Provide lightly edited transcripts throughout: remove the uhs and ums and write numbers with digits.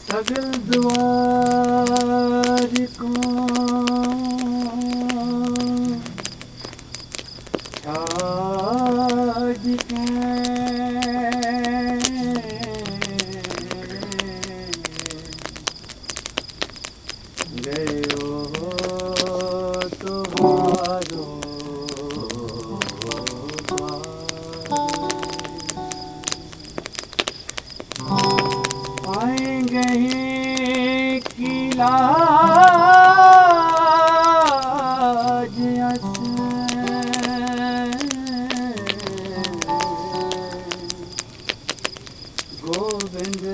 सगल द्वार को छाड़ के गयो तुम्हारो पाएंगे की लाज Govind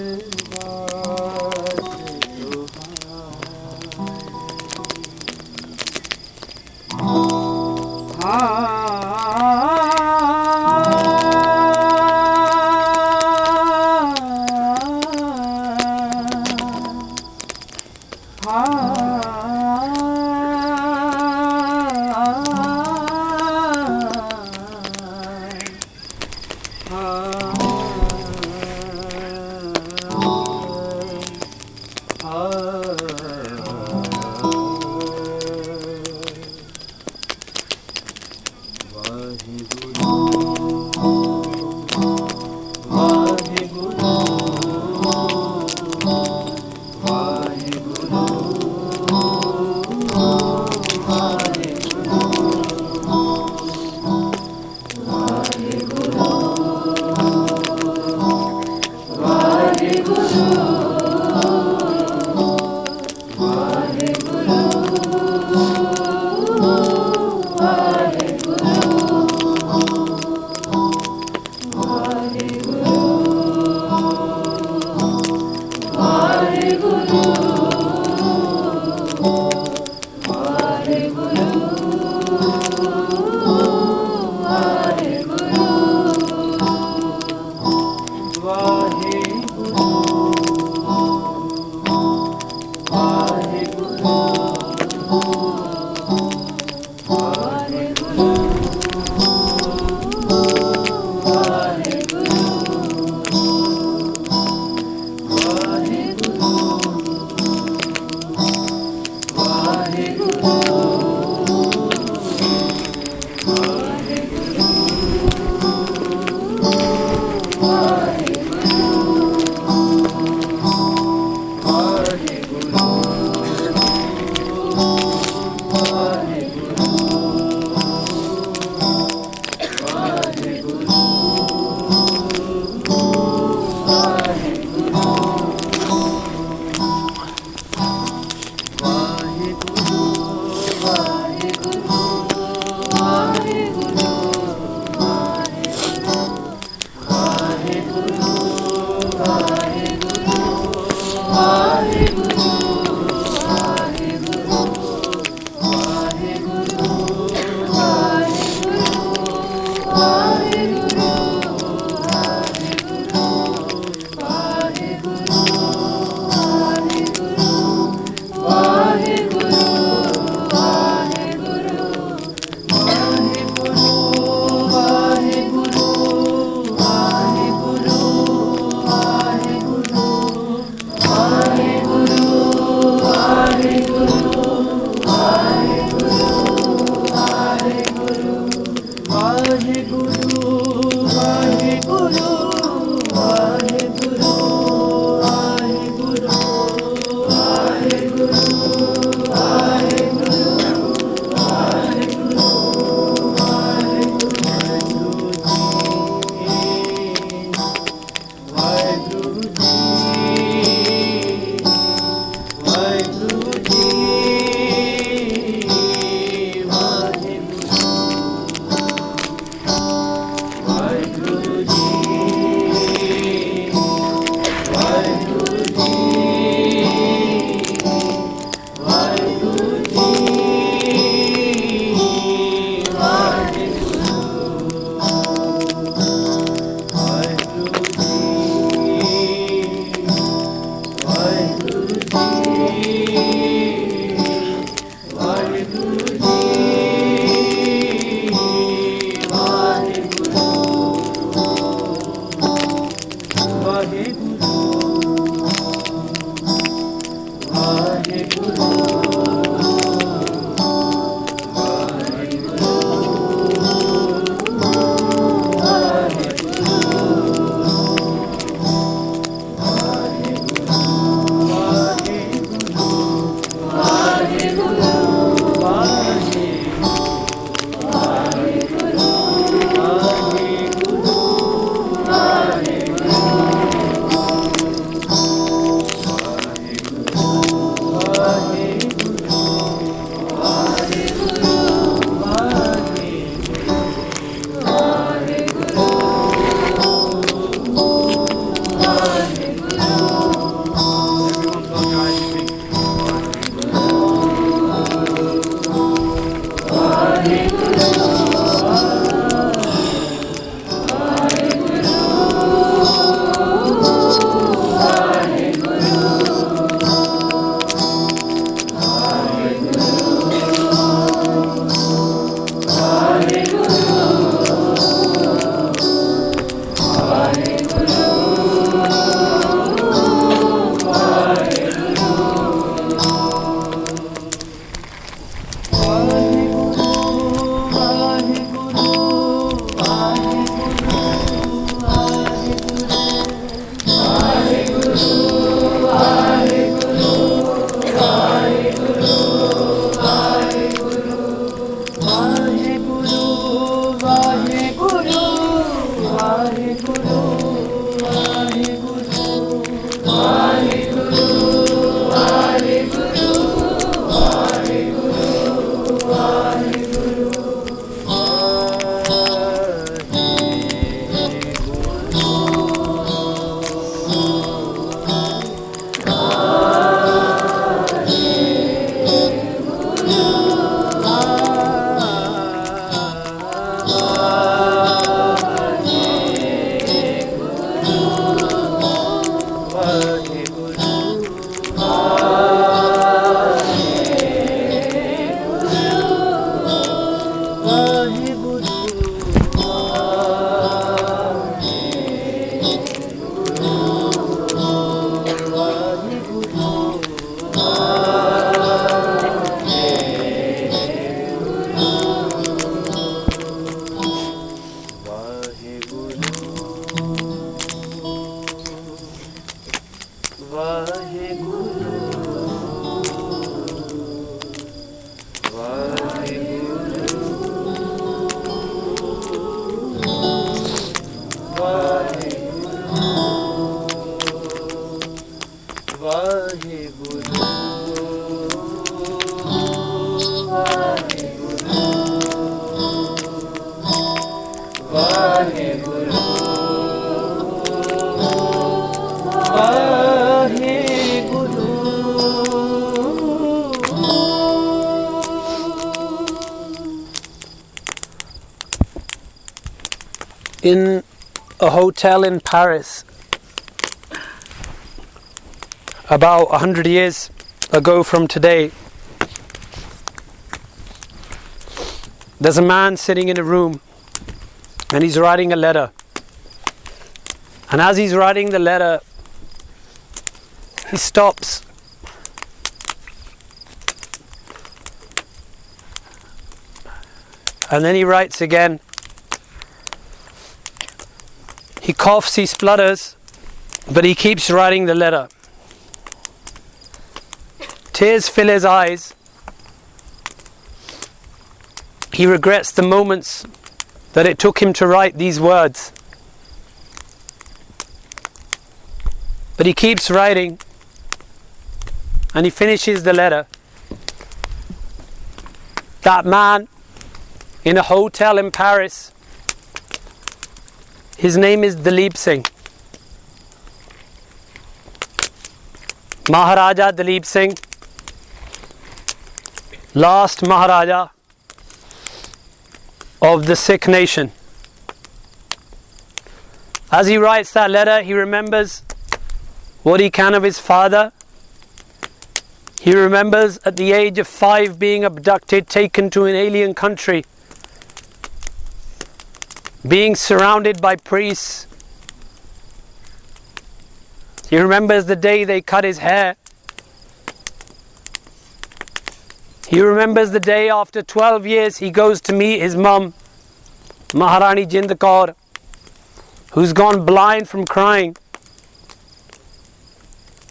Guru Waheguru Waheguru In a hotel in Paris, about 100 years ago from today, there's a man sitting in a room and he's writing a letter. And as he's writing the letter, he stops. And then he writes again. He coughs, he splutters, but he keeps writing the letter. Tears fill his eyes. He regrets the moments that it took him to write these words. But he keeps writing, and he finishes the letter. That man in a hotel in Paris, his name is Dalip Singh. Maharaja Dalip Singh, last Maharaja of the Sikh nation. As he writes that letter, he remembers what he can of his father. He remembers at the age of 5 being abducted, taken to an alien country, being surrounded by priests. He remembers the day they cut his hair. He remembers the day after 12 years he goes to meet his mum, Maharani Jind Kaur, who's gone blind from crying.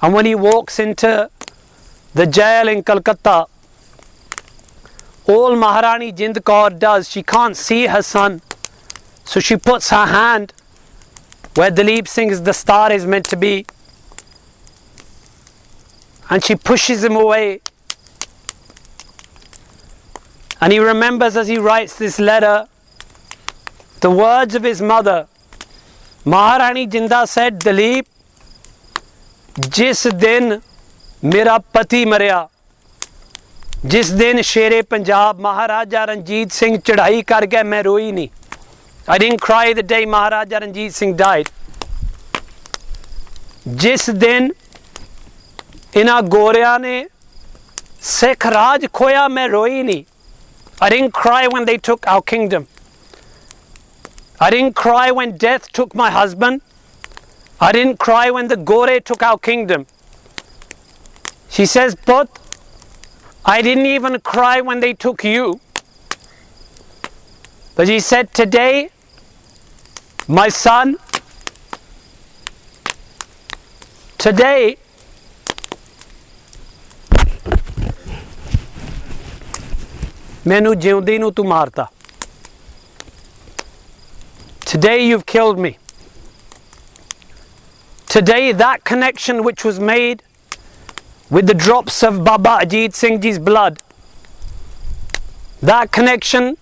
And when he walks into the jail in Calcutta, all Maharani Jind Kaur does, she can't see her son, so she puts her hand where Dalip Singh's dastar is meant to be, and she pushes him away. And he remembers as he writes this letter the words of his mother. Maharani Jinda said, Dalip, जिस दिन मेरा पति मरिया, जिस दिन शेरे पंजाब महाराजा रणजीत सिंह चढ़ाई कर गया, मैं रोई नहीं. I didn't cry the day Maharaja Ranjit Singh died. जिस दिन इना गोरिया ने सिख राज खोया, मैं रोई नहीं. I didn't cry when they took our kingdom. I didn't cry when death took my husband. I didn't cry when the Gore took our kingdom. She says, but I didn't even cry when they took you. But she said, today, my son, today, मैनू जिउंदी नू तू मारता. Today you've killed me. Today that connection which was made with the drops of Baba Ajit Singh Ji's blood, that connection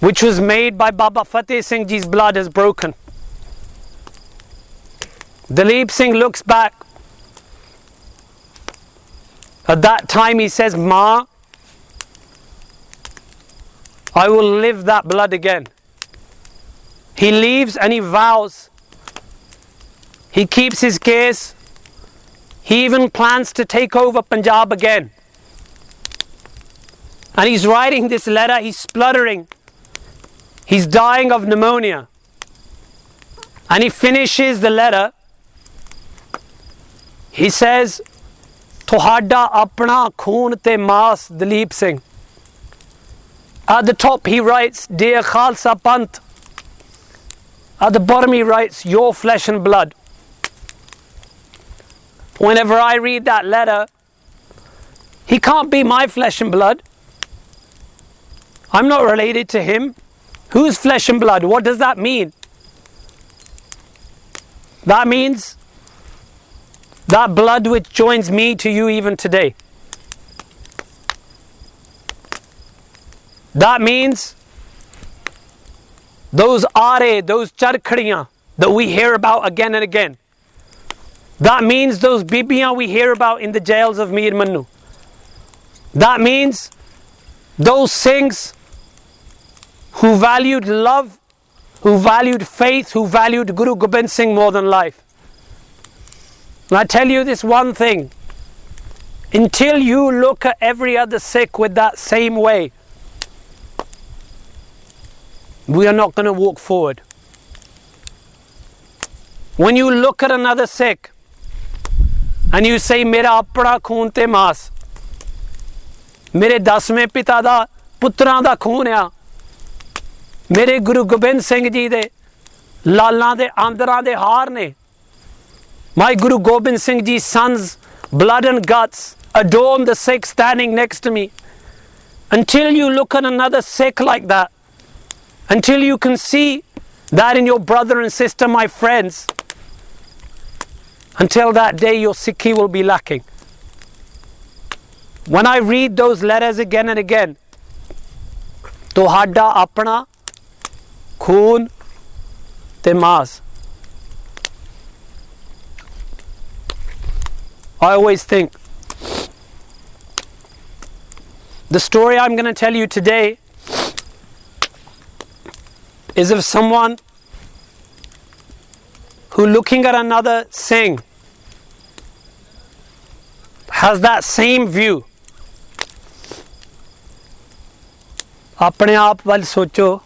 which was made by Baba Fateh Singh Ji's blood is broken. Dalip Singh looks back. At that time he says, Ma, I will live that blood again. He leaves and he vows. He keeps his case. He even plans to take over Punjab again. And he's writing this letter, he's spluttering. He's dying of pneumonia. And he finishes the letter. He says, Tuhada apna khoon te maas, Dalip Singh. At the top he writes, Dear Khalsa Panth. At the bottom he writes, your flesh and blood. Whenever I read that letter, he can't be my flesh and blood. I'm not related to him. Whose flesh and blood? What does that mean? That means that blood which joins me to you even today. That means those are, those charkhadiyan that we hear about again and again. That means those bibiyan we hear about in the jails of Mir Mannu. That means those Singhs who valued love, who valued faith, who valued Guru Gobind Singh more than life. And I tell you this one thing, until you look at every other Sikh with that same way, we are not going to walk forward. When you look at another Sikh and you say, Mera apna khoon te maas, mere 10वें पिता दा पुत्रां दा खून आ, मेरे गुरु गोबिंद सिंह जी दे लालां दे आंदरां दे हार ने. My Guru Gobind Singh Ji's sons, blood and guts, adorn the Sikh standing next to me. Until you look at another Sikh like that, until you can see that in your brother and sister, my friends, until that day your Sikhi will be lacking. When I read those letters again and again, Tuhada apna khoon te maas, I always think the story I'm going to tell you today is of someone who, looking at another Singh, has that same view. अपने आप वाल सोचो,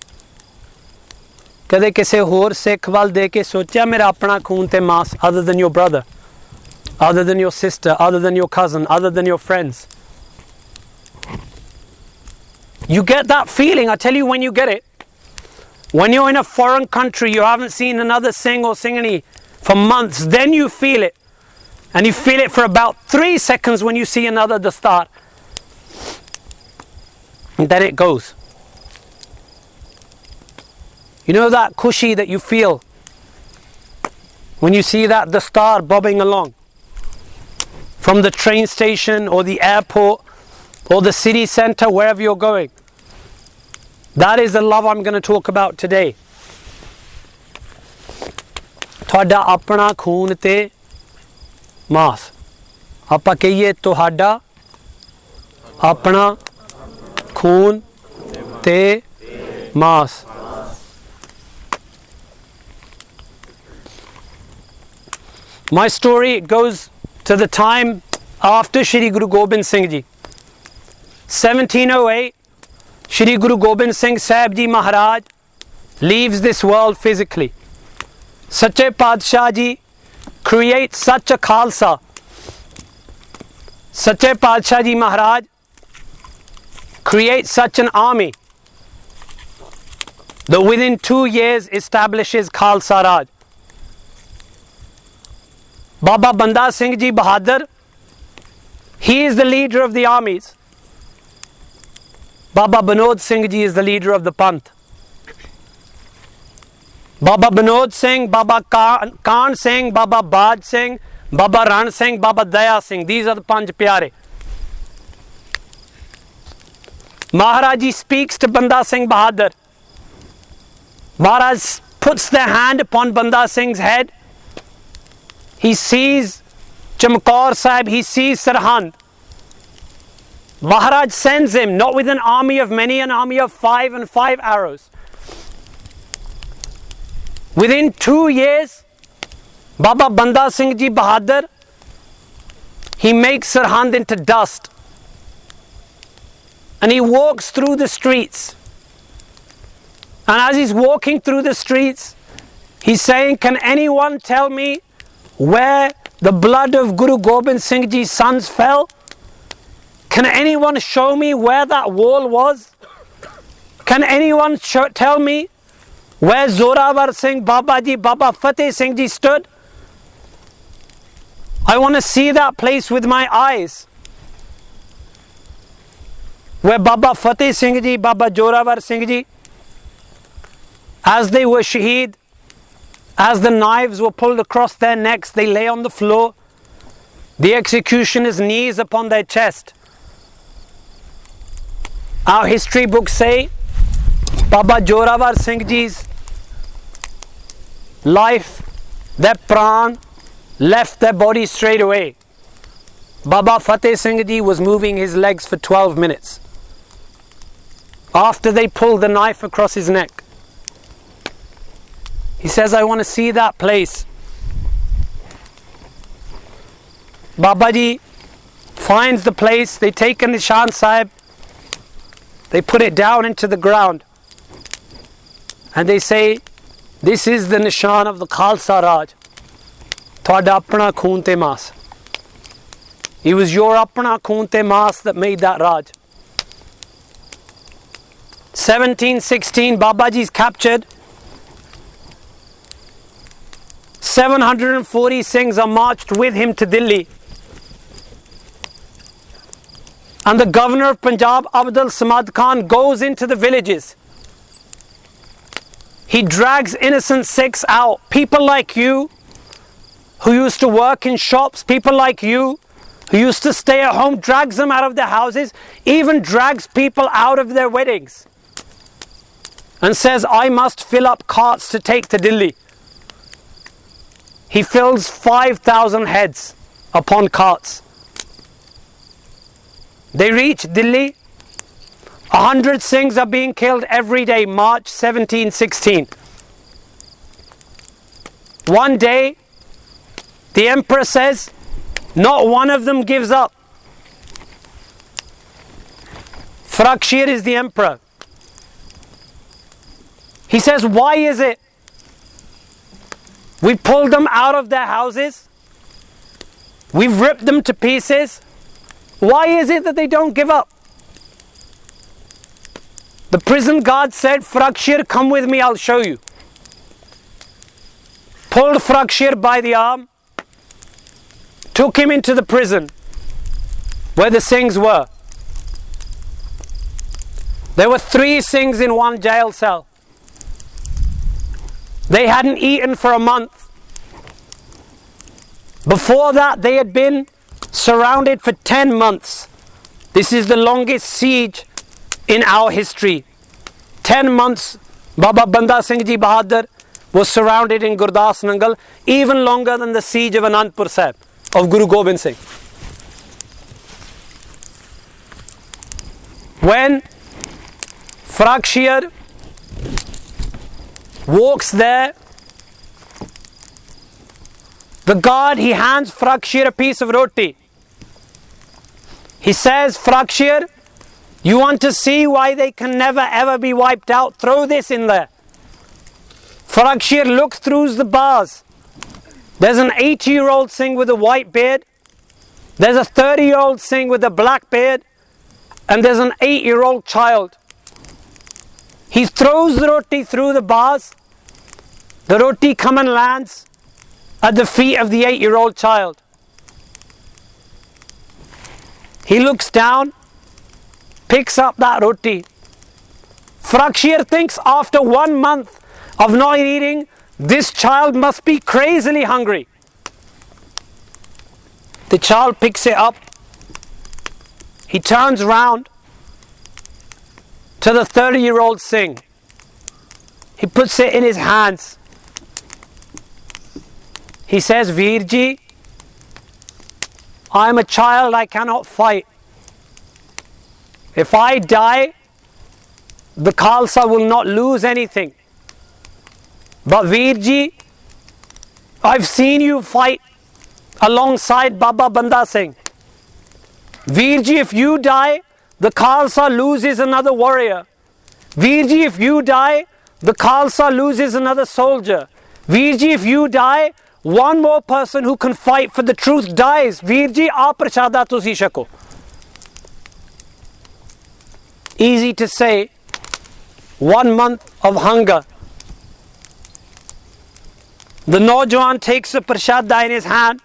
कदे किसी होर सिख वाल दे के सोचा मेरा अपना खून ते मास, other than your brother, other than your sister, other than your cousin, other than your friends. You get that feeling, I tell you, when you get it, when you're in a foreign country, you haven't seen another Singh or Singhani for months, then you feel it. And you feel it for about 3 seconds when you see another dastar. And then it goes. You know that khushi that you feel when you see that dastar bobbing along from the train station or the airport or the city center, wherever you're going. That is the love I'm going to talk about today. Thada apna khoon te maas. Apa kahiye tuhada apna khoon te maas. My story goes to the time after Shri Guru Gobind Singh Ji. 1708, Shri Guru Gobind Singh Sahib Ji Maharaj leaves this world physically. Sache Padshah Ji creates such a Khalsa. Sache Padshah Ji Maharaj creates such an army that within 2 years establishes Khalsa Raj. Baba Banda Singh Ji Bahadur, he is the leader of the armies. Baba Binod Singh Ji is the leader of the Panth. Baba Binod Singh, Baba Khan Singh, Baba Baj Singh, Baba Ran Singh, Baba Daya Singh, these are the Panch Pyare. Maharaj Ji speaks to Banda Singh Bahadur. Maharaj puts their hand upon Banda Singh's head. He sees Chamkaur Sahib, he sees Sarhand. Maharaj sends him, not with an army of many, an army of 5 and 5 arrows. Within 2 years, Baba Banda Singh Ji Bahadur, he makes Sarhand into dust. And he walks through the streets. And as he's walking through the streets, he's saying, can anyone tell me where the blood of Guru Gobind Singh Ji's sons fell? Can anyone show me where that wall was? Can anyone tell me where Zorawar Singh, Baba Ji, Baba Fateh Singh Ji stood? I want to see that place with my eyes. Where Baba Fateh Singh Ji, Baba Zorawar Singh Ji, as they were shaheed, as the knives were pulled across their necks, they lay on the floor, the executioner's knees upon their chest. Our history books say Baba Zorawar Singh Ji's life, their pran left their body straight away. Baba Fateh Singh Ji was moving his legs for 12 minutes after they pulled the knife across his neck. He says, I want to see that place. Baba Ji finds the place. They take a Nishan Sahib, they put it down into the ground, and they say, this is the Nishan of the Khalsa Raj. Thwada apna khoon te maas. It was your apna khoon te maas that made that Raj. 1716, Babaji is captured. 740 Singhs are marched with him to Delhi. And the governor of Punjab, Abdul Samad Khan, goes into the villages. He drags innocent Sikhs out. People like you, who used to work in shops, people like you, who used to stay at home, drags them out of their houses, even drags people out of their weddings. And says, I must fill up carts to take to Delhi. He fills 5,000 heads upon carts. They reach Delhi. 100 Singhs are being killed every day, March 1716. One day, the emperor says, not one of them gives up. Farakshir is the emperor. He says, why is it? We pulled them out of their houses. We've ripped them to pieces. Why is it that they don't give up? The prison guard said, Farakshir, come with me, I'll show you. Pulled Farakshir by the arm, took him into the prison where the Singhs were. There were 3 Singhs in one jail cell. They hadn't eaten for a month. Before that, they had been surrounded for 10 months. This is the longest siege in our history. 10 months, Baba Banda Singh Ji Bahadur was surrounded in Gurdas Nangal, even longer than the siege of Anandpur Sahib of Guru Gobind Singh. When Farakshir walks there, the guard, he hands Farakshir a piece of roti. He says, Farakshir, you want to see why they can never ever be wiped out? Throw this in there. Farakshir looks through the bars. There's an 80-year-old Singh with a white beard. There's a 30-year-old Singh with a black beard. And there's an 8-year-old child. He throws the roti through the bars. The roti comes and lands at the feet of the 8-year-old child. He looks down, picks up that roti. Farakshir thinks after 1 month of not eating, this child must be crazily hungry. The child picks it up. He turns round to the 30-year-old Singh. He puts it in his hands. He says, Veerji, I am a child, I cannot fight. If I die, the Khalsa will not lose anything. But Veerji, I've seen you fight alongside Baba Banda Singh. Veerji, if you die, the Khalsa loses another warrior. Veerji, if you die, the Khalsa loses another soldier. Veerji, if you die, one more person who can fight for the truth dies. Veerji, aap prashada tusi shako. Easy to say, 1 month of hunger. The Naujawan takes a prashada in his hand.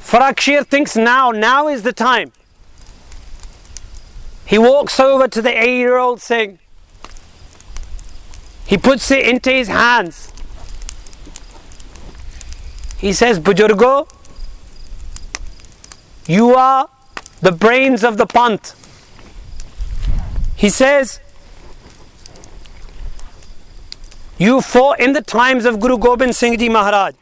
Farakshir thinks now is the time. He walks over to the 8-year-old Singh. He puts it into his hands. He says, Bujurgo, you are the brains of the Panth. He says, You fought in the times of Guru Gobind Singh Ji Maharaj.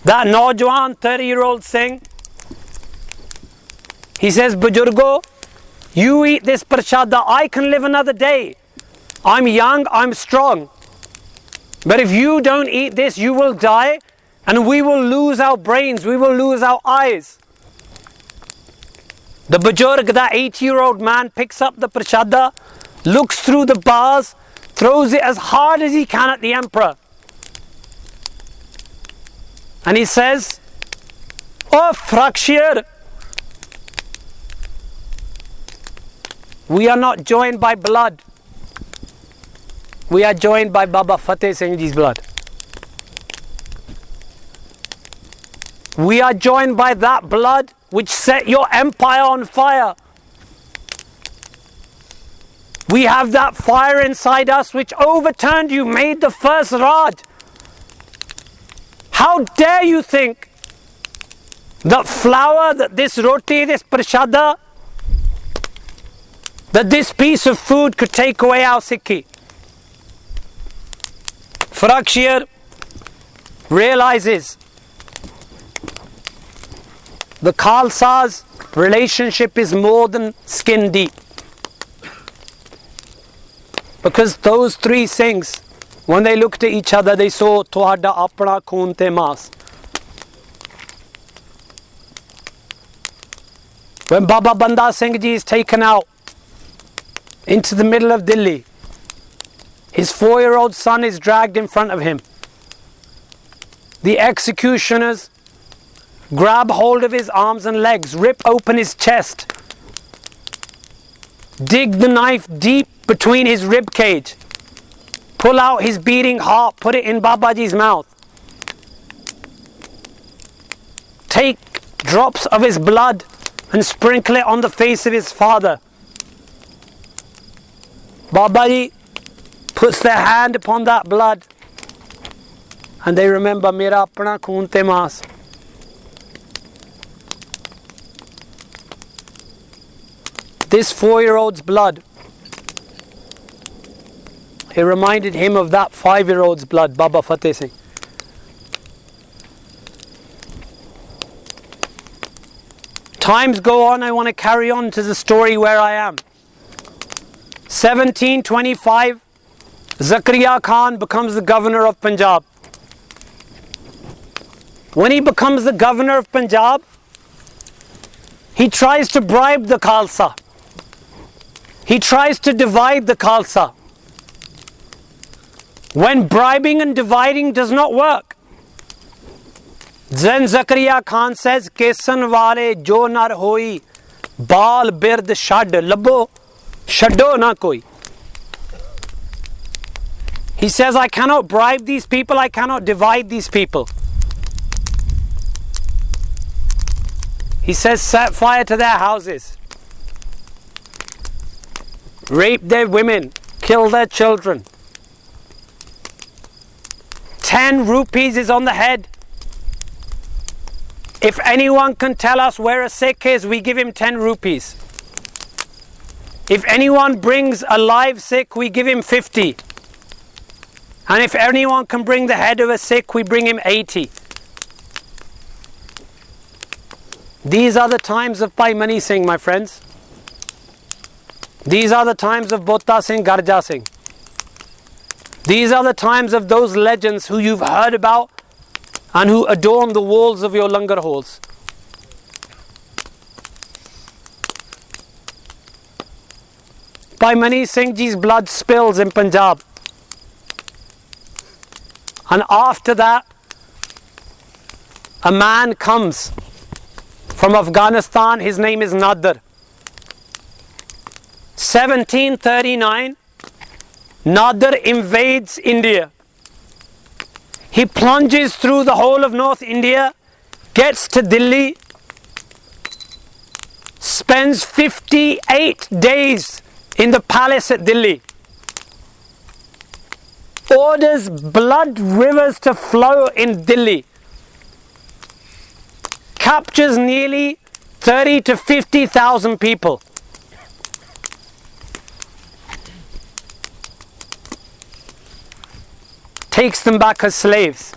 That Naujawan 30-year-old Singh, he says, Bujurgo, you eat this prashada, I can live another day. I'm young, I'm strong. But if you don't eat this, you will die and we will lose our brains, we will lose our eyes. The Bujurg, that 80-year-old man, picks up the prashada, looks through the bars, throws it as hard as he can at the emperor. And he says, Oh, Frakshir, we are not joined by blood. We are joined by Baba Fateh Singh Ji's blood. We are joined by that blood which set your empire on fire. We have that fire inside us which overturned you, made the first Raj. How dare you think that flour, that this roti, this prashada, that this piece of food could take away our Sikhi? Frakshir realizes the Khalsa's relationship is more than skin deep. Because those three Singhs, when they looked at each other, they saw Tuhada apna khoon te maas. When Baba Banda Singh Ji is taken out into the middle of Delhi, his 4-year-old son is dragged in front of him. The executioners grab hold of his arms and legs, rip open his chest, dig the knife deep between his rib cage, pull out his beating heart, put it in Babaji's mouth, take drops of his blood and sprinkle it on the face of his father. Babaji puts their hand upon that blood and they remember, Mera apna khoon te maas. This 4-year-old's blood, it reminded him of that 5-year-old's blood, Baba Fateh Singh. Times go on, I want to carry on to the story where I am. 1725, Zakaria Khan becomes the governor of Punjab. When he becomes the governor of Punjab, he tries to bribe the Khalsa. He tries to divide the Khalsa. When bribing and dividing does not work, then Zakaria Khan says, Kesan wale jo nar hoi, baal bird shad labbo, shaddo na koi. He says, I cannot bribe these people, I cannot divide these people. He says, set fire to their houses, rape their women, kill their children. 10 rupees is on the head. If anyone can tell us where a Sikh is, we give him 10 rupees. If anyone brings a live Sikh, we give him 50. And if anyone can bring the head of a Sikh, we bring him 80. These are the times of Bhai Mani Singh, my friends. These are the times of Bota Singh, Garja Singh. These are the times of those legends who you've heard about and who adorn the walls of your langar halls. Bhai Mani Singh Ji's blood spills in Punjab. And after that, a man comes from Afghanistan, his name is Nader. 1739, Nader invades India. He plunges through the whole of North India, gets to Delhi, spends 58 days in the palace at Delhi, orders blood rivers to flow in Delhi, captures nearly 30 to 50,000 people. takes them back as slaves.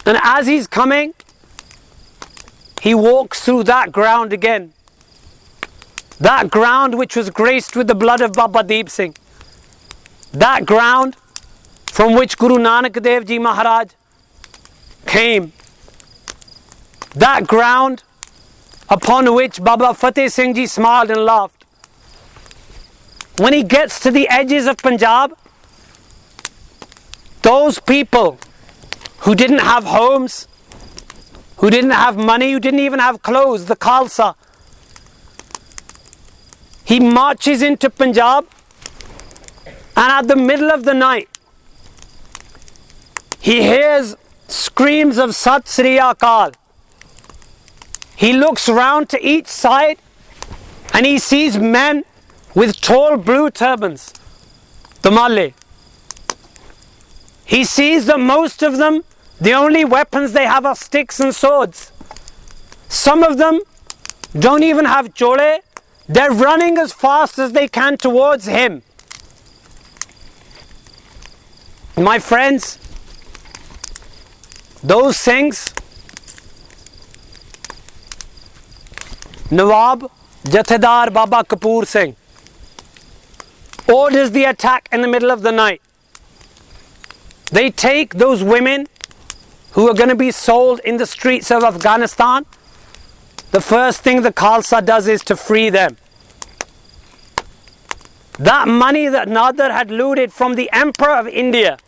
And as he's coming, he walks through that ground again. That ground which was graced with the blood of Baba Deep Singh. That ground from which Guru Nanak Dev Ji Maharaj came. That ground upon which Baba Fateh Singh Ji smiled and laughed. When he gets to the edges of Punjab, those people who didn't have homes, who didn't have money, who didn't even have clothes, the Khalsa, he marches into Punjab, and at the middle of the night, he hears screams of Sat Sri Akal. He looks round to each side and he sees men with tall blue turbans, the Malay. He sees that most of them, the only weapons they have are sticks and swords. Some of them don't even have chole. They're running as fast as they can towards him. My friends, those Singhs, Nawab Jathedar Baba Kapoor Singh, orders the attack in the middle of the night. They take those women who are going to be sold in the streets of Afghanistan. The first thing the Khalsa does is to free them. That money that Nader had looted from the Emperor of India,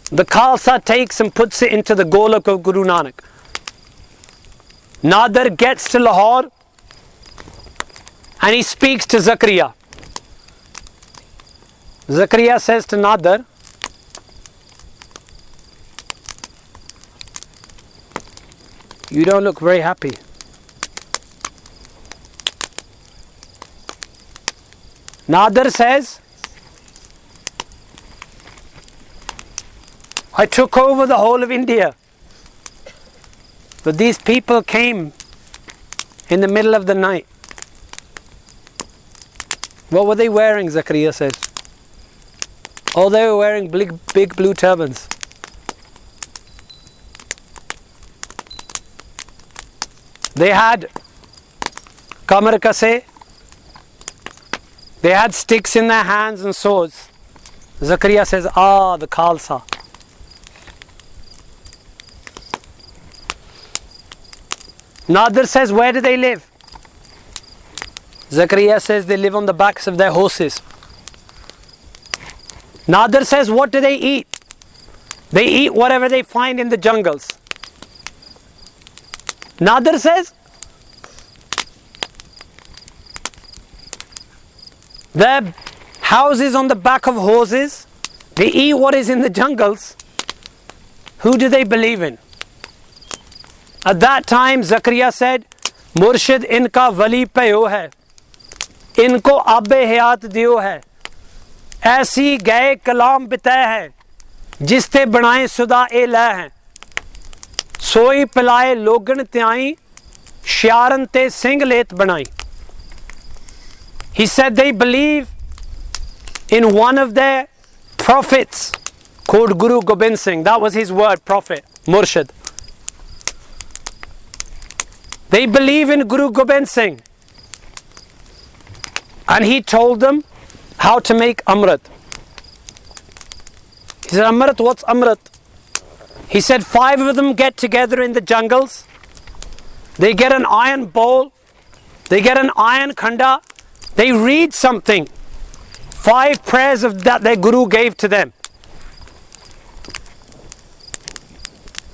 the Khalsa takes and puts it into the Golak of Guru Nanak. Nader gets to Lahore and he speaks to Zakaria. Zakaria says to Nader, "You don't look very happy." Nader says, "I took over the whole of India, but these people came in the middle of the night." What were they wearing? Zakaria says. Oh, they were wearing big blue turbans. They had kamar kase. They had sticks in their hands and swords. Zakaria says, the Khalsa. Nader says, "Where do they live?" Zakaria says, "They live on the backs of their horses." Nader says, "What do they eat?" "They eat whatever they find in the jungles." Nader says, "Their houses on the back of horses, they eat what is in the jungles." Who do they believe in? At that time, Zakaria said, "Murshid inka wali payo hai, inko abbe hayat diyo hai, ऐसी गए कलाम बिताए है, जिसते बनाए सुदा ए लै है, सोई पिलाए लोगन त्याई, श्यारन ते सिंह लेत बनाई." He said they believe in one of their prophets called Guru Gobind Singh. That was his word, prophet, Murshid. They believe in Guru Gobind Singh. And he told them how to make Amrit. He said, "Amrit, what's Amrit?" He said, 5 of them get together in the jungles. They get an iron bowl. They get an iron khanda. They read something. 5 prayers of that their Guru gave to them.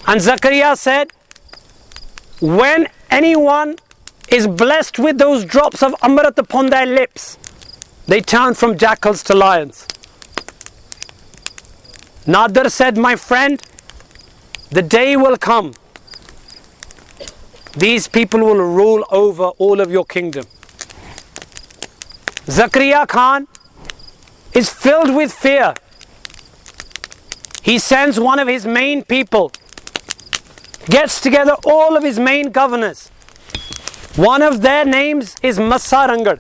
And Zakaria said, when anyone is blessed with those drops of Amrit upon their lips, they turn from jackals to lions. Nader said, "My friend, the day will come. These people will rule over all of your kingdom." Zakaria Khan is filled with fear. He sends one of his main people, gets together all of his main governors. One of their names is Massarangar.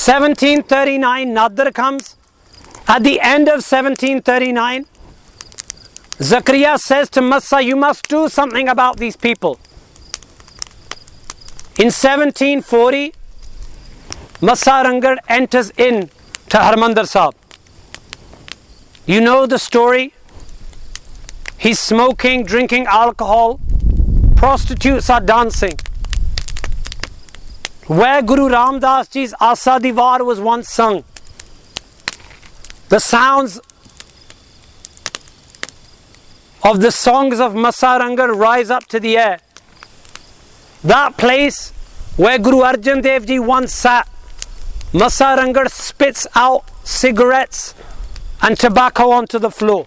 1739, Nader comes. At the end of 1739, Zakaria says to Massa, you must do something about these people. In 1740, Massa Rangar enters in to Harmandir Sahib. You know the story. He's smoking, drinking alcohol. Prostitutes are dancing. Where Guru Ramdas Ji's Asa Diwar was once sung, the sounds of the songs of Massa Rangar rise up to the air. That place where Guru Arjan Dev Ji once sat, Massa Rangar spits out cigarettes and tobacco onto the floor.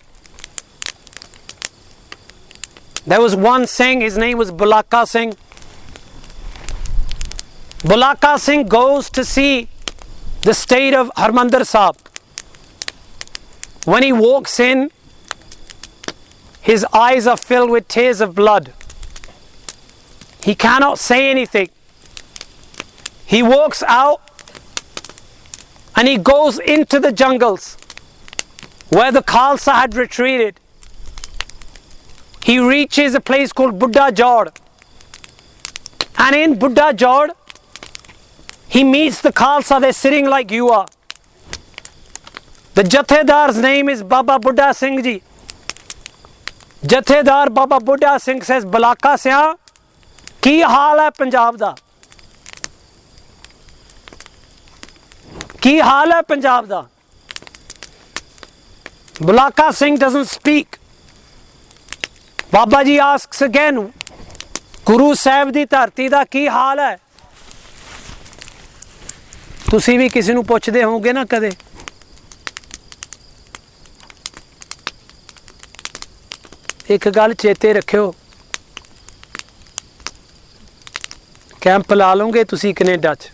There was one Singh, his name was Bulaka Singh. Bulaka Singh goes to see the state of Harmandir Sahib. When he walks in, his eyes are filled with tears of blood. He cannot say anything. He walks out and he goes into the jungles where the Khalsa had retreated. He reaches a place called Buddha Jod. And in Buddha Jod, he meets the Khalsa. They're sitting like you are. The Jathedar's name is Baba Buddha Singh Ji. Jathedar Baba Buddha Singh says, Balaka Siya, ki haal hai Punjab da? Ki haal hai Punjab da? Balaka Singh doesn't speak. Baba Ji asks again, Guru Sahib di dharti da ki haal hai? ਤੁਸੀਂ ਵੀ ਕਿਸੇ ਨੂੰ ਪੁੱਛਦੇ ਹੋਵੋਗੇ ਨਾ ਕਦੇ, ਇੱਕ ਗੱਲ ਚੇਤੇ ਰੱਖਿਓ, ਕੈਂਪ ਲਾ ਲਓਗੇ ਤੁਸੀਂ ਕੈਨੇਡਾ 'ਚ,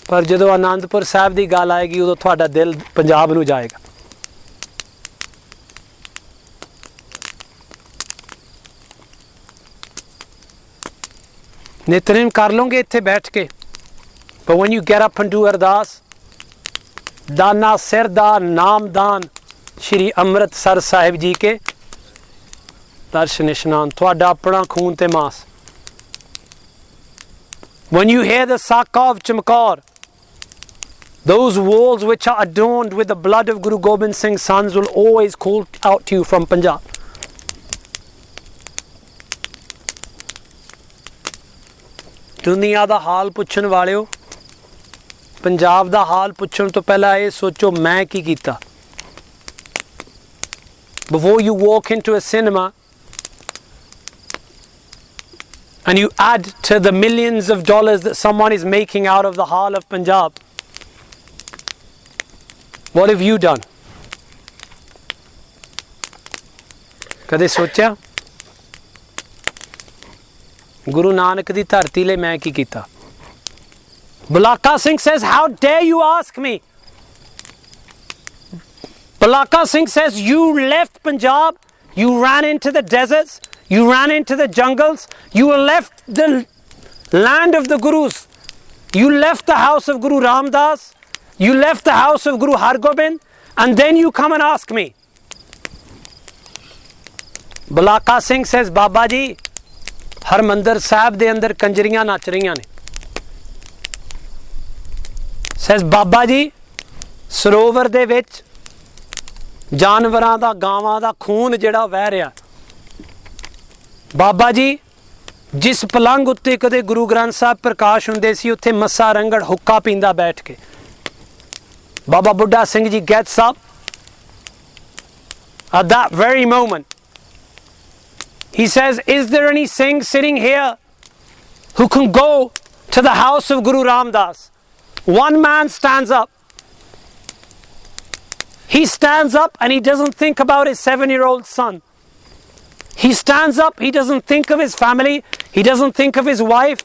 ਪਰ ਜਦੋਂ ਆਨੰਦਪੁਰ ਸਾਹਿਬ ਦੀ ਗੱਲ ਆਏਗੀ ਉਦੋਂ ਤੁਹਾਡਾ ਦਿਲ ਪੰਜਾਬ ਨੂੰ ਜਾਏਗਾ। ਨਿਤਨੇਮ ਕਰ ਲਓਗੇ ਇੱਥੇ ਬੈਠ ਕੇ, but when you get up and do ardas, दाना सिरदा नामदान श्री अमृतसर साहिब जी के दर्शन इशनान, थोड़ा अपना खून ते मास। When you hear the Saka of Chamkaur, those walls which are adorned with the blood of Guru Gobind Singh's sons will always call out to you from Punjab. दुनिया दा हाल पुछन वालियो, पंजाब दा हाल पुछन तो पहला ये सोचो मैं की कीता। Before you walk into a cinema and you add to the millions of dollars that someone is making out of the Hall of Punjab, what have you done? कदे सोचा गुरु नानक दी धरती ले मैं की कीता? Balaka Singh says, how dare you ask me? Balaka Singh says, you left Punjab, you ran into the deserts, you ran into the jungles, you left the land of the Gurus, you left the house of Guru Ramdas, you left the house of Guru Hargobind, and then you come and ask me. Balaka Singh says, Baba Ji, Harmandir Sahib de andar kanjariyan nach rahiyan ne. Says Baba Ji, ਸਰੋਵਰ ਦੇ ਵਿੱਚ ਜਾਨਵਰਾਂ ਦਾ ਗਾਵਾਂ ਦਾ ਖੂਨ ਜਿਹੜਾ ਵਹਿ ਰਿਹਾ। ਬਾਬਾ ਜੀ ਜਿਸ ਪਲੰਗ ਉੱਤੇ ਕਦੇ ਗੁਰੂ ਗ੍ਰੰਥ ਸਾਹਿਬ ਪ੍ਰਕਾਸ਼ ਹੁੰਦੇ ਸੀ ਉੱਥੇ ਮੱਸਾ ਰੰਗੜ ਹੁੱਕਾ ਪੀਂਦਾ ਬੈਠ ਕੇ। Baba Buddha Singh Ji gets up at that very moment. He says, is there any Singh sitting here who can go to the house of Guru Ramdas? One man stands up. He stands up and he doesn't think about his 7-year-old son. He stands up, he doesn't think of his family, he doesn't think of his wife.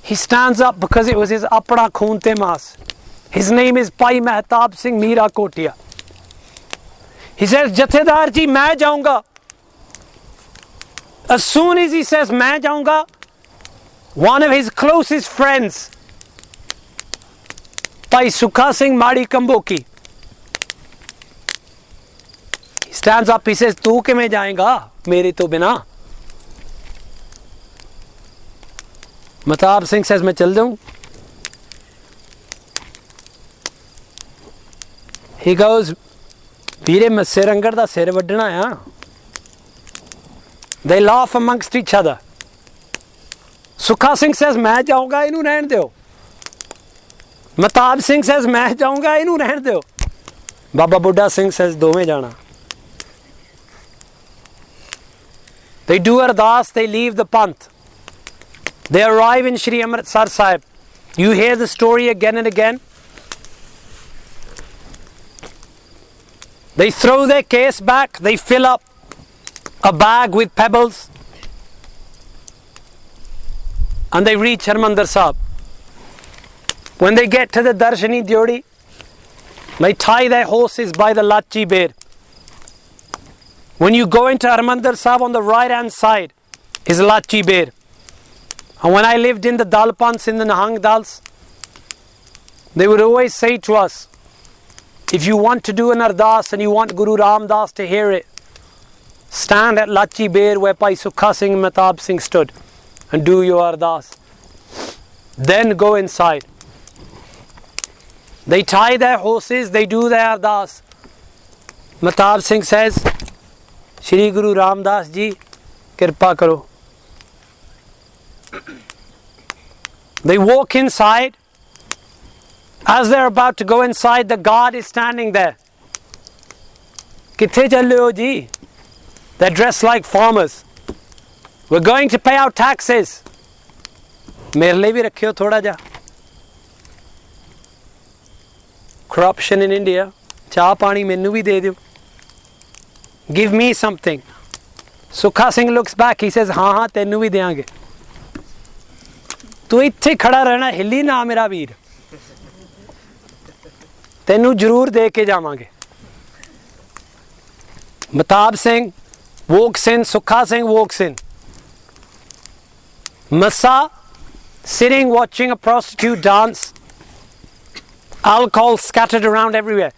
He stands up because it was his apna khoon te maas. His name is Bhai Mehtab Singh Meera Kotia. He says, Jathedar ji, main jaunga. As soon as he says, main jaunga, one of his closest friends Bhai Sukha Singh Madi Kamboki. He stands up, he says, "Tu किमें जाएगा मेरे तो बिना?" Mehtab Singh says, "मैं चल जाऊं." He goes, "Veere मैं सिर अंगर दा सिर वड्डना आ." They laugh amongst each other. Sukha Singh says, "मैं जाऊंगा, इनू रहन दो." Mehtab Singh says, "मैं जाऊंगा, इनू रहन दो." Baba Buddha Singh says, "दोवें जाना." They do ardas, they leave the panth. They arrive in Shri Amritsar Sahib. You hear the story again and again. They throw their case back, they fill up a bag with pebbles, and they reach Harmandir Sahib. When they get to the Darshani Dyodi, they tie their horses by the Lachi Bear. When you go into Harmandir Sahib, on the right hand side is Lachi Bear. And when I lived in the Dalpans, in the Nahang Dals, they would always say to us, if you want to do an ardas and you want Guru Ram Das to hear it, stand at Lachi Bear where Bhai Sukha Singh and Mehtab Singh stood and do your ardas. Then go inside. They tie their horses, they do their ardas. Mehtab Singh says, "Shri Guru Ram Das ji, kirpa karo." They walk inside. As they're about to go inside, the guard is standing there. "Kithe challe ho ji?" They're dressed like farmers. "We're going to pay our taxes." "Mere liye bhi rakhiyo thoda ja." Corruption in India. "Cha pani mainu bhi de diyo. Give me something." Sukha Singh looks back, he says, "हाँ हाँ tenu bhi deange." "Tu ithe khada rehna, hilli na mera veer. Tenu jarur de ke javange." Mehtab Singh walks in, Sukha Singh walks in. Massa sitting watching a prostitute dance. Alcohol scattered around everywhere.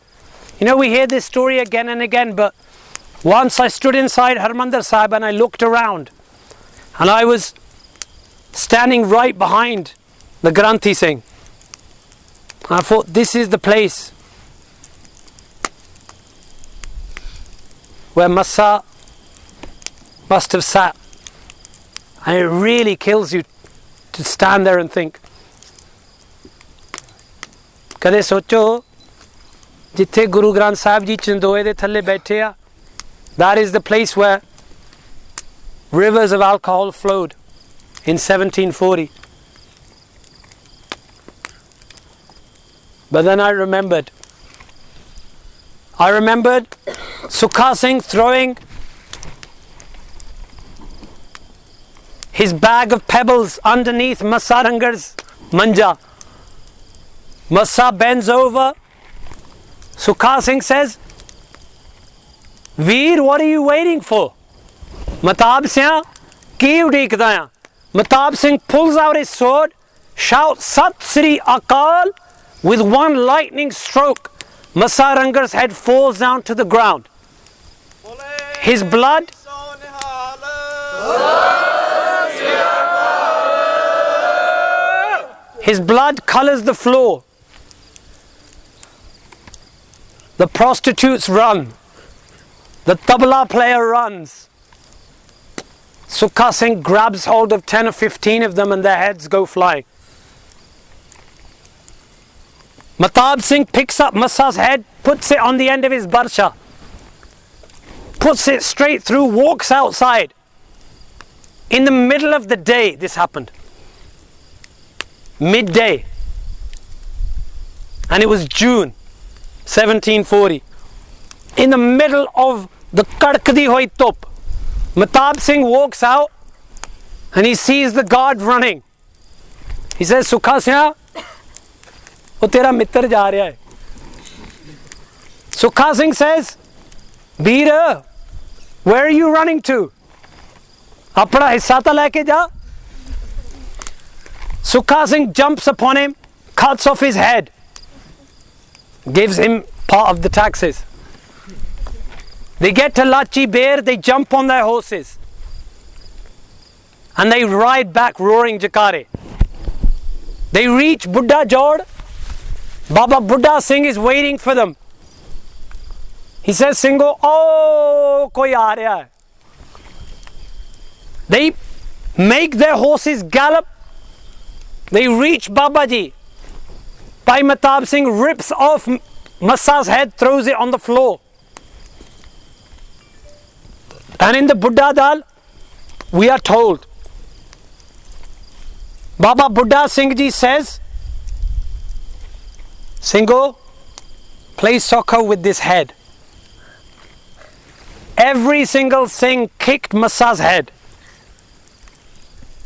You know, we hear this story again and again, but once I stood inside Harmandir Sahib and I looked around, and I was standing right behind the Granthi Singh. I thought, this is the place where Massa must have sat. And it really kills you to stand there and think. कदे सोचो जिथे गुरु ग्रंथ साहिब जी चंदोए दे थल्ले बैठे आ, that is the place where rivers of alcohol flowed in 1740. But then I remembered Sukha Singh throwing his bag of pebbles underneath Massa Rangar's manja. Massa bends over. Sukha Singh says, "Veer, what are you waiting for?" Mehtab Singh, ki udikda ya? Mehtab Singh pulls out his sword, shouts Sat Sri Akal. With one lightning stroke, Massa Rangar's head falls down to the ground. His blood colors the floor. The prostitutes run. The tabla player runs. Sukha Singh grabs hold of 10 or 15 of them and their heads go flying. Mehtab Singh picks up Massa's head, puts it on the end of his barsha, puts it straight through, walks outside. In the middle of the day this happened. Midday. And it was June 1740. In the middle of the kadkdi hoi top, Mehtab Singh walks out and he sees the guard running. He says, "Sukha Singh, वो तेरा मित्र जा रहा है." Sukha Singh says, "Veer, where are you running to? अपना हिस्सा तो लेके जा." Sukha Singh jumps upon him, cuts off his head. gives him part of the taxes. They get to Lachi Bear, they jump on their horses and they ride back roaring Jakare. They reach Buddha Jod. Baba Buddha Singh is waiting for them. He says, Singho, oh, koi aa raha hai. They make their horses gallop. They reach Babaji. Bhai Mehtab Singh rips off Massa's head, throws it on the floor. And in the Buddha Dal, we are told, Baba Buddha Singh Ji says, Singho, play soccer with this head. Every single Singh kicked Massa's head,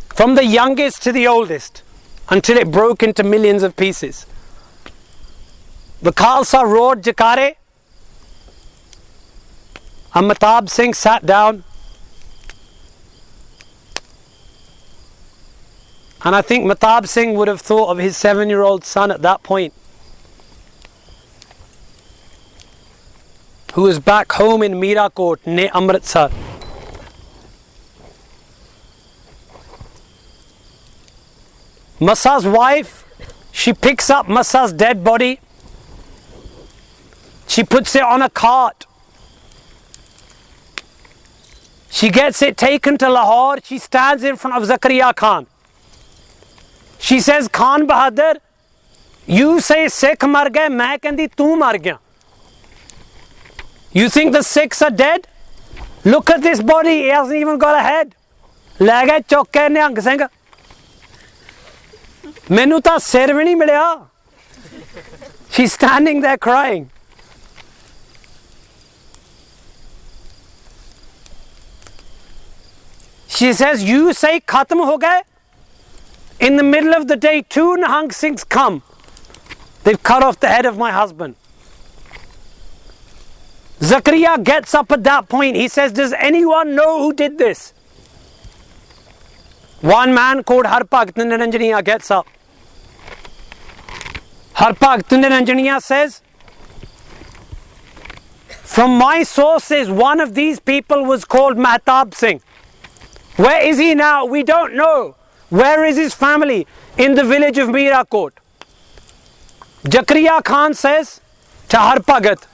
from the youngest to the oldest, until it broke into millions of pieces. The Khalsa roared Jakare, and Mehtab Singh sat down, and I think Mehtab Singh would have thought of his 7-year-old son at that point, who was back home in Mirakot, near Amritsar. Massa's wife, she picks up Massa's dead body, she puts it on a cart, she gets it taken to Lahore, she stands in front of Zakaria Khan. She says, Khan Bahadur, you say Sikh mar gaye, main kendi tu mar gaya. You think the Sikhs are dead? Look at this body, he hasn't even got a head. Le gaye chok ke Nihang Singh. Mainu ta sir bhi nahi milya. She's standing there crying. She says, you say khatam ho gaye? In the middle of the day, 2 Nihang Singhs come. They've cut off the head of my husband. Zakaria gets up at that point. He says, does anyone know who did this? One man called Harpakt Niranjaniya gets up. Harpakt Niranjaniya says, from my sources, one of these people was called Mehtab Singh. Where is he now? We don't know. Where is his family? In the village of Mirakot. Zakaria Khan says to Harpagat,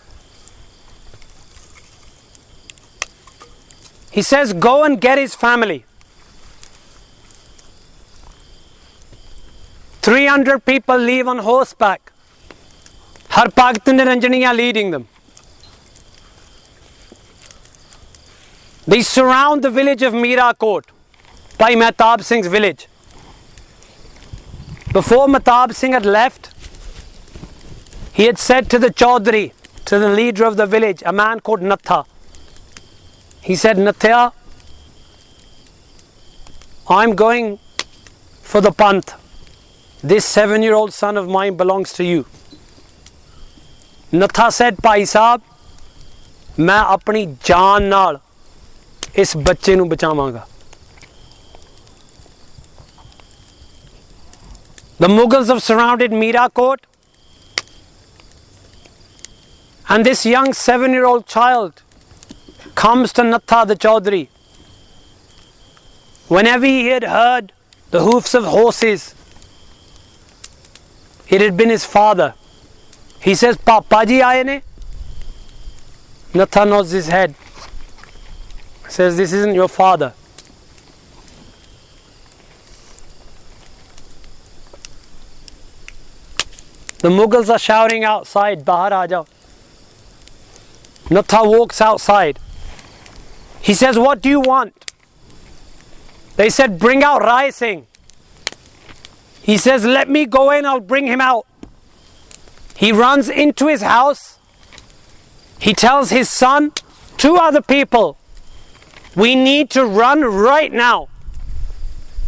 he says, go and get his family. 300 people leave on horseback. Harpakt Niranjaniya leading them. They surround the village of Mirakot, Bhai Mehtab Singh's village. Before Mehtab Singh had left, he had said to the Chaudhry, to the leader of the village, a man called Natha, he said, Nathya, I'm going for the Panth. This 7-year-old son of mine belongs to you. Natha said, Bhai Sahab, मैं अपनी जान नाल इस बच्चे नू बचावांगा. The Mughals have surrounded Mirakot, and this young 7-year-old child comes to Natha the Chaudhry. Whenever he had heard the hoofs of horses, it had been his father. He says, Papa ji aaye ne? Natha nods his head. Says, this isn't your father. The Mughals are shouting outside, Bahar aa jao. Natha walks outside. He says, what do you want? They said, bring out Rai Singh. He says, let me go in, I'll bring him out. He runs into his house. He tells his son, 2 other people, we need to run right now.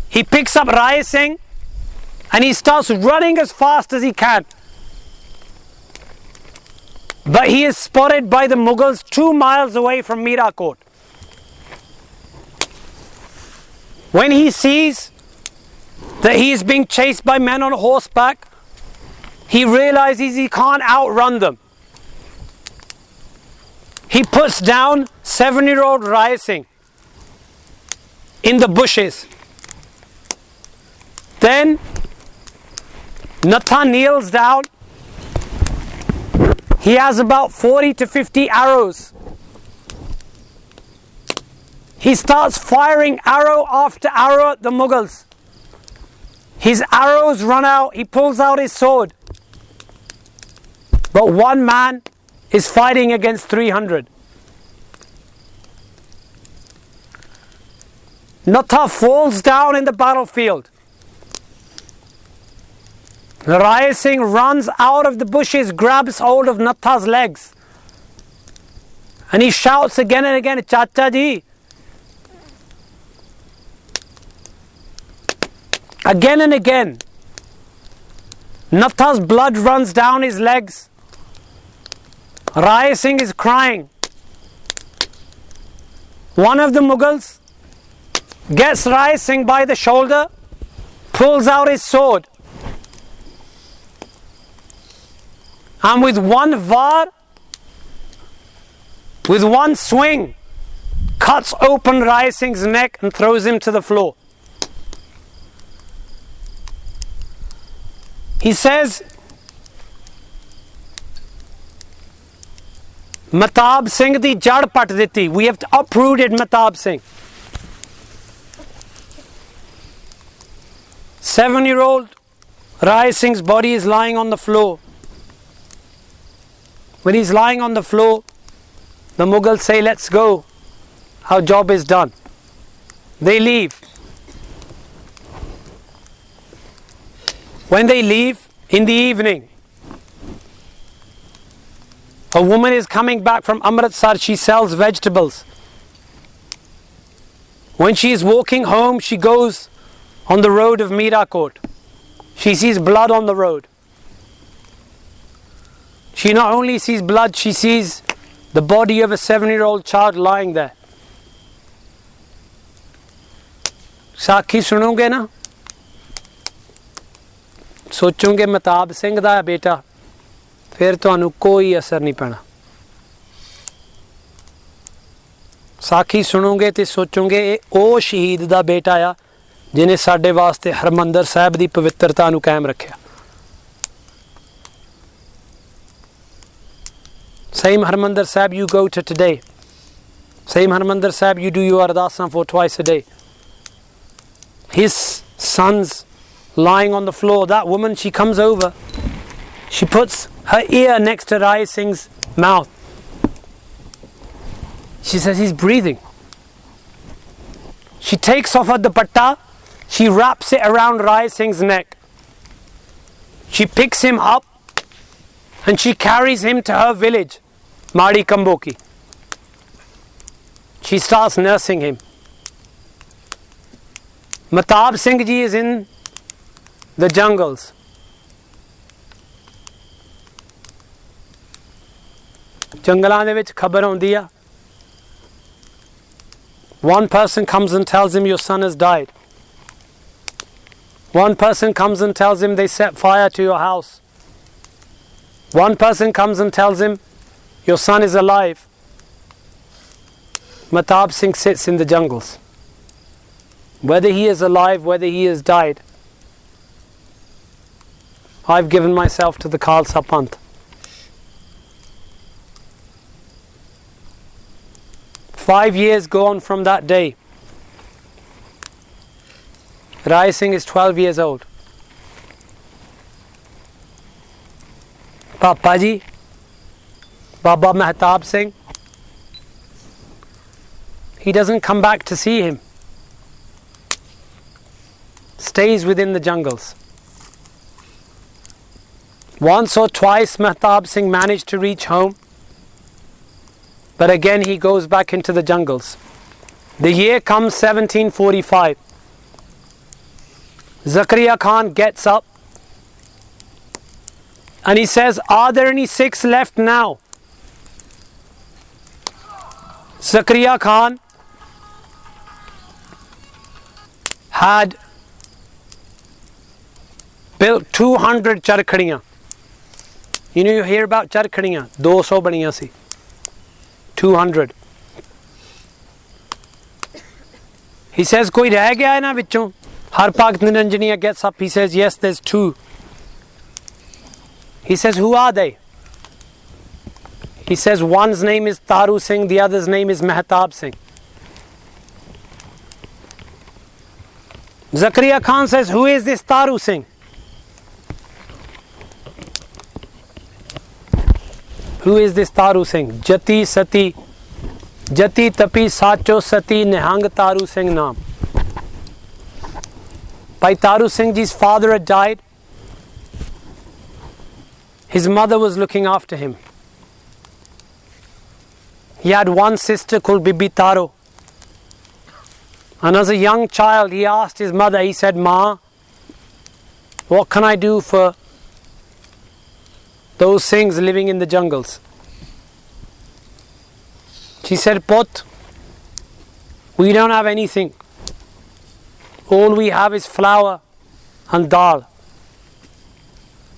He picks up Rai Singh and he starts running as fast as he can. But he is spotted by the Mughals 2 miles away from Mirakot. When he sees that he is being chased by men on horseback, he realizes he can't outrun them. He puts down 7-year-old Rai Singh in the bushes. Then Natha kneels down. He has about 40 to 50 arrows. He starts firing arrow after arrow at the Mughals. His arrows run out. He pulls out his sword. But one man is fighting against 300. Natha falls down in the battlefield. Rai Singh runs out of the bushes, grabs hold of Natha's legs. And he shouts again and again, Chacha ji. Again and again. Natha's blood runs down his legs. Rai Singh is crying. One of the Mughals gets Rai Singh by the shoulder, pulls out his sword, and with one var, with one swing, cuts open Rai Singh's neck and throws him to the floor. He says, Mehtab Singh di jad pat diti. We have uprooted Mehtab Singh. 7-year-old Rai Singh's body is lying on the floor. When he's lying on the floor, the Mughals say, let's go. Our job is done. They leave. When they leave in the evening, a woman is coming back from Amritsar. She sells vegetables. When she is walking home, she goes on the road of Mirakot. She sees blood on the road. She not only sees blood, she sees the body of a 7-year-old child lying there. साखी सुनोगे ना, सोचोगे महताब सिंह दा बेटा, फिर तुहानू कोई असर नहीं पैना. साखी सुनोगे ते सोचोगे ओ शहीद दा बेटा आ जिन्हें साडे वास्ते हरमंदर साहब दी पवित्रता नू कायम रखिया. Same Harmandir Sahib you go to today. Same Harmandir Sahib you do your ardasan for twice a day. His son's lying on the floor. That woman, she comes over. She puts her ear next to Rai Singh's mouth. She says, he's breathing. She takes off her dupatta. She wraps it around Rai Singh's neck. She picks him up and she carries him to her village, Madi Kamboki. She starts nursing him. Mehtab Singh ji is in the jungles. Jangalaਂ ਦੇ ਵਿੱਚ ਖਬਰ ਆਉਂਦੀ ਆ. One person comes and tells him your son has died. One person comes and tells him they set fire to your house. One person comes and tells him your son is alive. Mehtab Singh sits in the jungles. Whether he is alive, whether he has died, I've given myself to the Khalsa Panth. Five years go on from that day. Rai Singh is 12 years old. Papa ji, Baba Mehtab Singh, he doesn't come back to see him. Stays within the jungles. Once or twice Mehtab Singh managed to reach home, but again he goes back into the jungles. The year comes 1745. Zakaria Khan gets up and he says, are there any Sikhs left now? Zakaria Khan had built 200 charkhadiyan You know, you hear about charkhadiyan, 200 baniyan si. 200. He says, koi reh gaya hai na vichon? Harpak engineer gets up, he says, yes, there's 2. He says, who are they? He says, one's name is Taru Singh, the other's name is Mehtab Singh. Zakaria Khan says, who is this Taru Singh? Who is this Taru Singh? Jati Sati, Jati Tapi Sacho Sati Nihang Taru Singh Naam. Bhai Taru Singh ji's father had died. His mother was looking after him. He had one sister called Bibi Taro. And as a young child, he asked his mother, he said, Ma, what can I do for those Singhs living in the jungles? She said, Put, we don't have anything. All we have is flour and dal.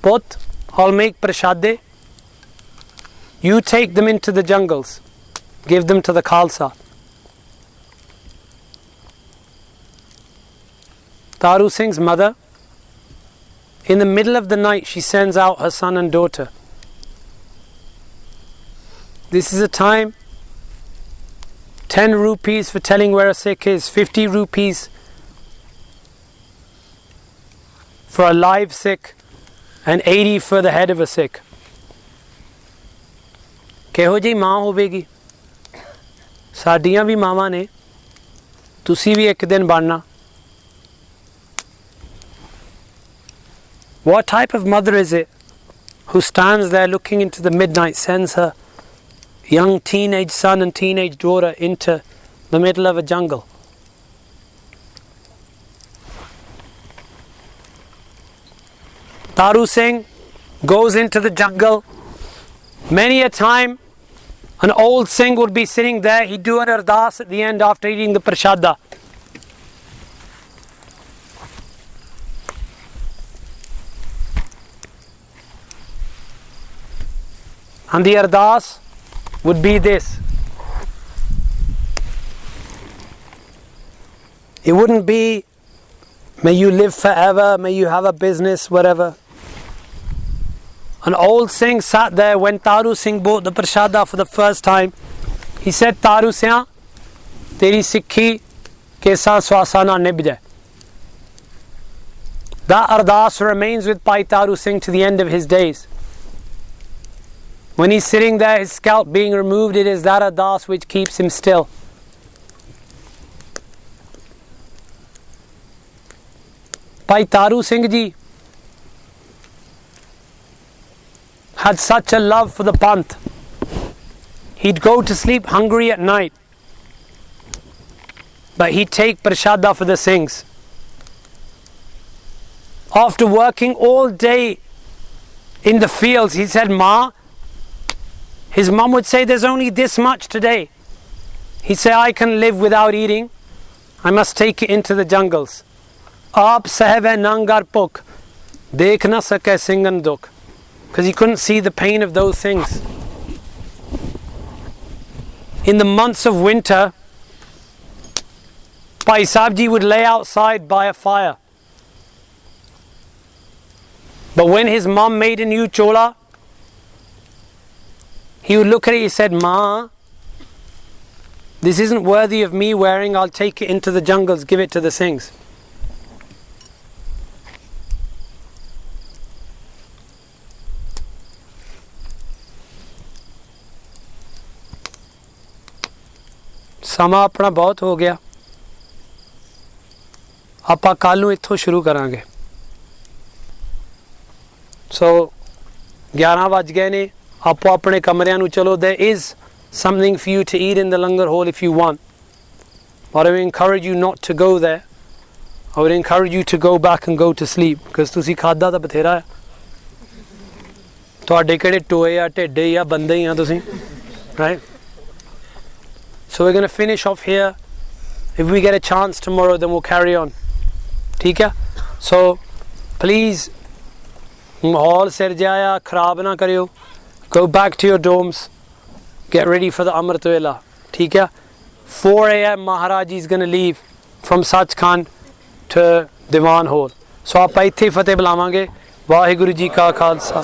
Put, I'll make prashade. You take them into the jungles. Give them to the Khalsa. Taru Singh's mother, in the middle of the night, she sends out her son and daughter. This is a time, 10 rupees for telling where a Sikh is, 50 rupees for a live Sikh, and 80 for the head of a Sikh. Keho ji maa hovegi? Saadiyan vi maaਵਾਂ ne, tusi vi ek din banna. What type of mother is it who stands there looking into the midnight, sends her young teenage son and teenage daughter into the middle of a jungle? Taru Singh goes into the jungle. Many a time, an old Singh would be sitting there. He'd do an ardas at the end after eating the prashada. And the ardas would be this. It wouldn't be, may you live forever, may you have a business, whatever. An old Singh sat there when Taru Singh bought the prashada for the first time. He said, Taru Singh, teri sikhi kesa swasa na nib jaye. That ardas remains with Bhai Taru Singh to the end of his days. When he's sitting there, his scalp being removed, it is that ardas which keeps him still. Bhai Taru Singh ji had such a love for the panth. He'd go to sleep hungry at night, but he'd take prashada for the Singhs. After working all day in the fields, he said, Ma, his mum would say, there's only this much today. He'd say, I can live without eating. I must take it into the jungles. Aap sahib hai nangar puk, dekh na sake singan dukh. Because he couldn't see the pain of those things. In the months of winter, Bhai Sahib ji would lay outside by a fire. But when his mum made a new chola, he would look at it, he said, Ma, this isn't worthy of me wearing, I'll take it into the jungles, give it to the Singhs. ਸਮਾਂ ਆਪਣਾ ਬਹੁਤ ਹੋ ਗਿਆ ਆਪਾਂ ਕੱਲ ਨੂੰ ਇੱਥੋਂ ਸ਼ੁਰੂ ਕਰਾਂਗੇ ਸੋ 11 ਵੱਜ ਗਏ ਨੇ ਆਪੋ ਆਪਣੇ ਕਮਰਿਆਂ ਨੂੰ ਚਲੋ there is something for you to eat in the langar hall if you want but I would encourage you not to go there I would encourage you to go back and go to sleep because ਤੁਸੀਂ ਖਾਦਾ ਤਾਂ ਬਥੇਰਾ ਹੈ ਤੁਹਾਡੇ ਕਿਹੜੇ ਟੋਏ ਆ ਢੇਡੇ ਆ ਬੰਦੇ ਹੀ ਆ ਤੁਸੀਂ right So we're going to finish off here. If we get a chance tomorrow, then we'll carry on. ठीक है? So please ਮਾਹੌਲ ਸਿਰਜਿਆ ਖਰਾਬ ਨਾ ਕਰਿਓ go back to your domes get ready for the Amrit Vela ਠੀਕ ਆ 4 a.m. Maharaj is going to leave from Sachkhand to Diwan Hall so ਆਪਾਂ ਇੱਥੇ ਫਤਿਹ ਬੁਲਾਵਾਂਗੇ ਵਾਹਿਗੁਰੂ ਜੀ ਕਾ ਖਾਲਸਾ